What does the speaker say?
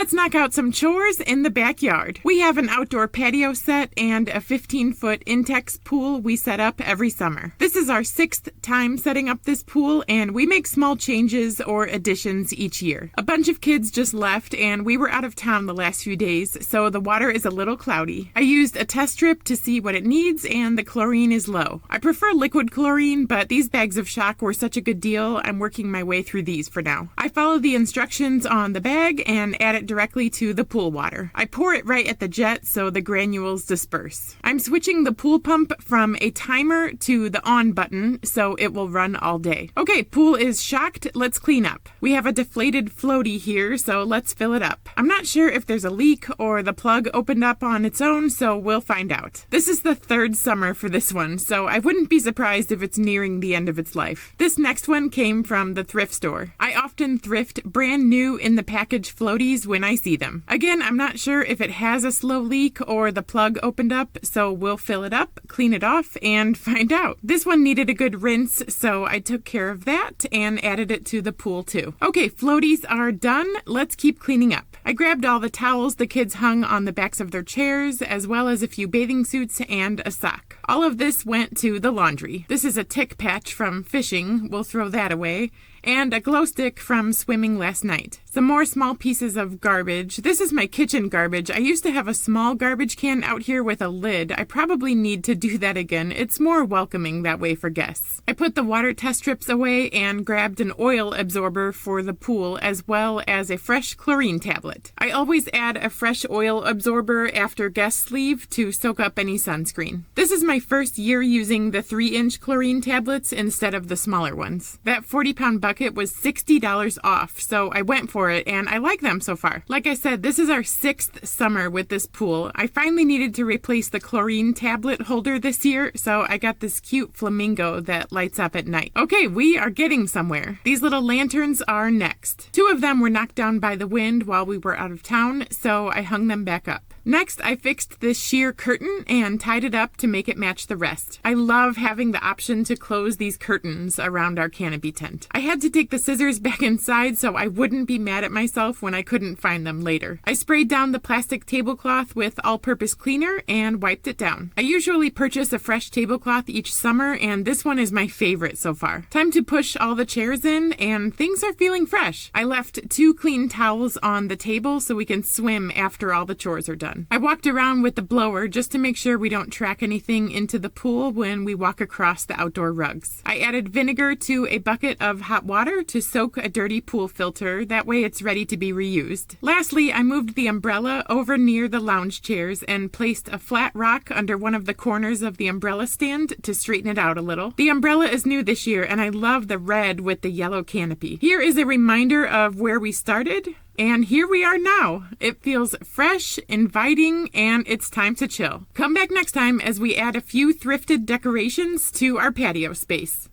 Let's knock out some chores in the backyard. We have an outdoor patio set and a 15-foot Intex pool we set up every summer. This is our 6th time setting up this pool, and we make small changes or additions each year. A bunch of kids just left, and we were out of town the last few days, so the water is a little cloudy. I used a test strip to see what it needs, and the chlorine is low. I prefer liquid chlorine, but these bags of shock were such a good deal, I'm working my way through these for now. I follow the instructions on the bag and add it directly to the pool water. I pour it right at the jet so the granules disperse. I'm switching the pool pump from a timer to the on button so it will run all day. Okay, pool is shocked. Let's clean up. We have a deflated floaty here, so let's fill it up. I'm not sure if there's a leak or the plug opened up on its own, so we'll find out. This is the 3rd summer for this one, so I wouldn't be surprised if it's nearing the end of its life. This next one came from the thrift store. I often thrift brand new in the package floaties when I see them. Again, I'm not sure if it has a slow leak or the plug opened up, so we'll fill it up, clean it off, and find out. This one needed a good rinse, so I took care of that and added it to the pool too. Okay, floaties are done. Let's keep cleaning up. I grabbed all the towels the kids hung on the backs of their chairs, as well as a few bathing suits and a sock. All of this went to the laundry. This is a tick patch from fishing. We'll throw that away. And a glow stick from swimming last night. Some more small pieces of garbage. This is my kitchen garbage. I used to have a small garbage can out here with a lid. I probably need to do that again. It's more welcoming that way for guests. I put the water test strips away and grabbed an oil absorber for the pool as well as a fresh chlorine tablet. I always add a fresh oil absorber after guests leave to soak up any sunscreen. This is my first year using the 3-inch chlorine tablets instead of the smaller ones. That 40-pound bucket was $60 off, so I went for it, and I like them so far. Like I said, this is our 6th summer with this pool. I finally needed to replace the chlorine tablet holder this year, so I got this cute flamingo that lights up at night. Okay, we are getting somewhere. These little lanterns are next. 2 of them were knocked down by the wind while we were out of town, so I hung them back up. Next, I fixed this sheer curtain and tied it up to make it match the rest. I love having the option to close these curtains around our canopy tent. I had to take the scissors back inside so I wouldn't be mad at myself when I couldn't find them later. I sprayed down the plastic tablecloth with all-purpose cleaner and wiped it down. I usually purchase a fresh tablecloth each summer, and this one is my favorite so far. Time to push all the chairs in, and things are feeling fresh. I left 2 clean towels on the table so we can swim after all the chores are done. I walked around with the blower just to make sure we don't track anything into the pool when we walk across the outdoor rugs. I added vinegar to a bucket of hot water to soak a dirty pool filter. That way it's ready to be reused. Lastly, I moved the umbrella over near the lounge chairs and placed a flat rock under one of the corners of the umbrella stand to straighten it out a little. The umbrella is new this year, and I love the red with the yellow canopy. Here is a reminder of where we started. And here we are now. It feels fresh, inviting, and it's time to chill. Come back next time as we add a few thrifted decorations to our patio space.